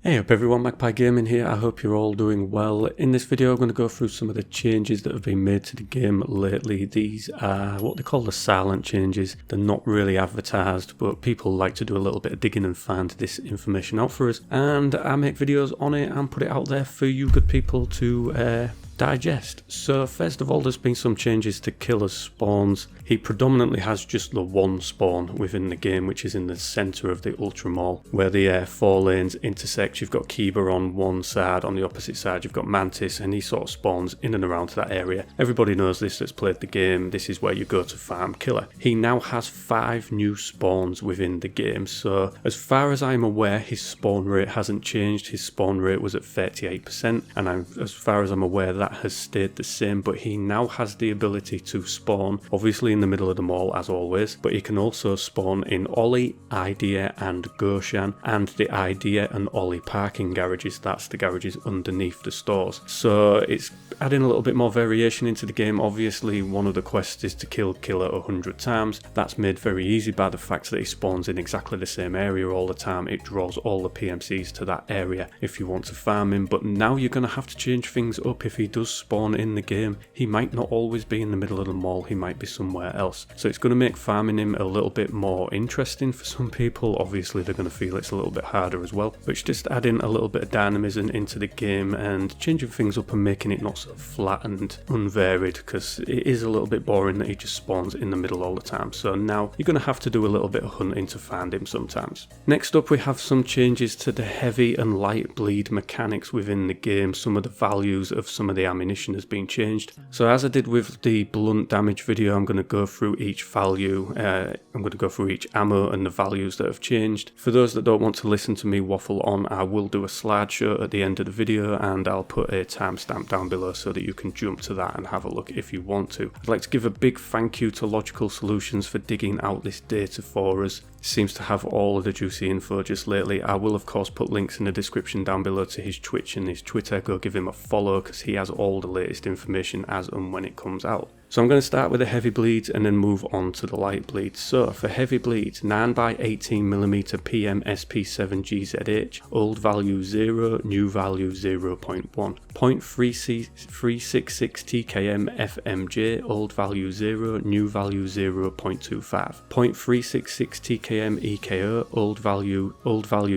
Hey up everyone, Magpie Gaming here. I hope you're all doing well. In this video I'm going to go through some of the changes that have been made to the game lately. These are what they call the silent changes. They're not really advertised, but people like to do a little bit of digging and find this information out for us. And I make videos on it and put it out there for you good people to digest. So first of all, there's been some changes to Killa's spawns. He predominantly has just the one spawn within the game, which is in the centre of the Ultra Mall, where the 4 lanes intersect. You've got Kiba on one side, on the opposite side you've got Mantis, and he sort of spawns in and around that area. Everybody knows this that's played the game. This is where you go to farm Killa. He now has 5 new spawns within the game, so as far as I'm aware his spawn rate hasn't changed. His spawn rate was at 38%, and as far as I'm aware that has stayed the same, but he now has the ability to spawn obviously in the middle of the mall as always, but he can also spawn in Ollie, Idea and Goshan, and the Idea and Ollie parking garages. That's the garages underneath the stores, so it's adding a little bit more variation into the game. Obviously one of the quests is to kill Killa 100 times. That's made very easy by the fact that he spawns in exactly the same area all the time. It draws all the PMCs to that area if you want to farm him, but now you're going to have to change things up. If he does spawn in the game, he might not always be in the middle of the mall, he might be somewhere else, so it's going to make farming him a little bit more interesting for some people. Obviously they're going to feel it's a little bit harder as well, but it's just adding a little bit of dynamism into the game and changing things up and making it not so flat and unvaried, because it is a little bit boring that he just spawns in the middle all the time. So now you're going to have to do a little bit of hunting to find him sometimes. Next up we have some changes to the heavy and light bleed mechanics within the game. Some of the values of some of the ammunition has been changed. So as I did with the blunt damage video, I'm going to go through each value. I'm going to go through each ammo and the values that have changed. For those that don't want to listen to me waffle on, I will do a slideshow at the end of the video, and I'll put a timestamp down below so that you can jump to that and have a look if you want to. I'd like to give a big thank you to Logical Solutions for digging out this data for us. It seems to have all of the juicy info just lately. I will of course put links in the description down below to his Twitch and his Twitter. Go give him a follow because he has all the latest information as and when it comes out. So I'm going to start with the heavy bleeds and then move on to the light bleeds. So for heavy bleeds, 9x18mm PM SP7 GZH, old value 0, new value 0.1. 0.366 TKM FMJ, old value 0, new value 0.25. 0.366 TKM EKO, old value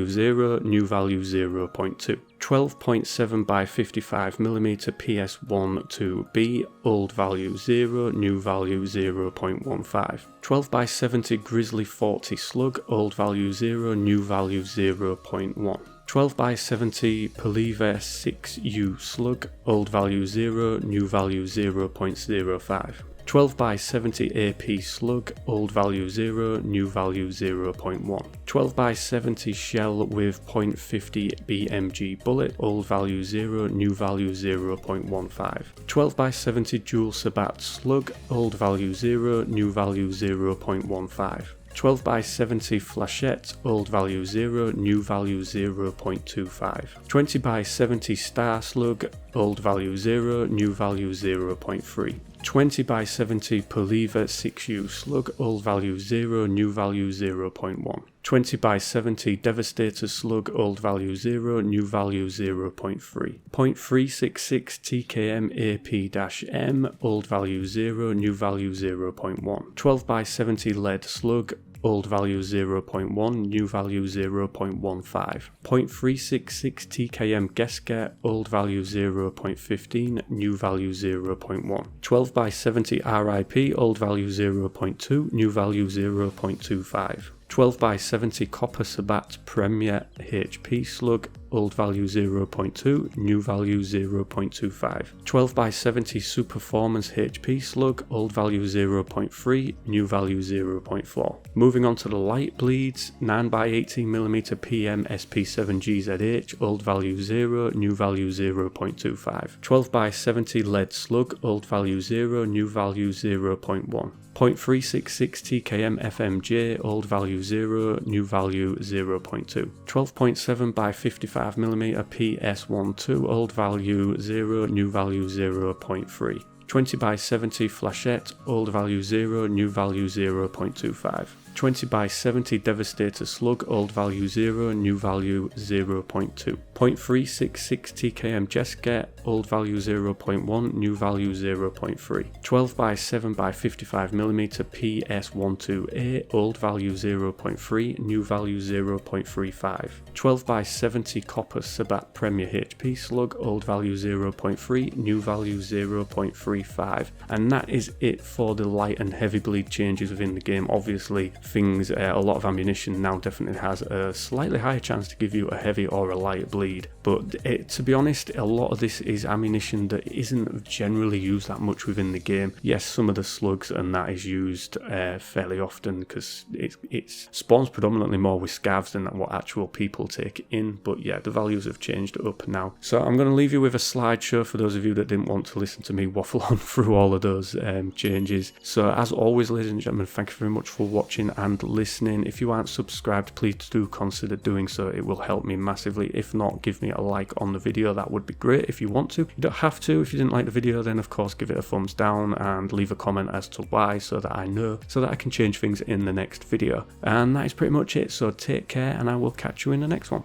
0, new value 0.2. 12.7x55mm PS1-2B, old value 0, new value 0.15. 12x70 GRIZZLY 40 SLUG, old value 0, new value 0.1. 12x70 Poliva 6U SLUG, old value 0, new value 0.05. 12x70 AP SLUG, old value 0, new value 0.1. 12x70 shell with .50 BMG bullet, old value 0, new value 0.15. 12x70 dual Sabat slug, old value 0, new value 0.15. 12x70 flechette, old value 0, new value 0.25. 20x70 star slug, old value 0, new value 0.3. 20x70 Poliva 6U slug, old value 0, new value 0.1. 20x70 Devastator slug, old value 0, new value 0.3. 0.366 TKM AP-M, old value 0, new value 0.1. 12x70 lead slug, old value 0.1, new value 0.15. 0.366 TKM Gesker, old value 0.15, new value 0.1. 12x70 RIP, old value 0.2, new value 0.25. 12x70 Copper Sabat Premier HP Slug, old value 0.2, new value 0.25. 12x70 Superformance HP Slug, old value 0.3, new value 0.4. Moving on to the light bleeds, 9x18mm PM SP7 GZH, old value 0, new value 0.25. 12x70 Lead Slug, old value 0, new value 0.1. 0.366 TKM FMJ, old value 0, new value 0.2. 12.7x55mm PS12, old value 0, new value 0.3. 20x70 flechette, old value 0, new value 0.25. 20 by 70 Devastator Slug, old value 0, new value 0.2. 0.366 TKM Jesket, old value 0.1, new value 0.3. 12 by 7 by 55mm PS128, old value 0.3, new value 0.35. 12 by 70 Copper Sabat Premier HP Slug, old value 0.3, new value 0.35. And that is it for the light and heavy bleed changes within the game. Obviously, a lot of ammunition now definitely has a slightly higher chance to give you a heavy or a light bleed, but to be honest, a lot of this is ammunition that isn't generally used that much within the game. Yes, some of the slugs and that is used fairly often because it spawns predominantly more with scavs than what actual people take in, but yeah, the values have changed up now. So I'm going to leave you with a slideshow for those of you that didn't want to listen to me waffle on through all of those changes. So as always, ladies and gentlemen, thank you very much for watching and listening. If you aren't subscribed, please do consider doing so. It will help me massively. If not, give me a like on the video. That would be great if you want to. You don't have to. If you didn't like the video, then of course give it a thumbs down and leave a comment as to why, so that I know, so that I can change things in the next video. And that is pretty much it. So take care, and I will catch you in the next one.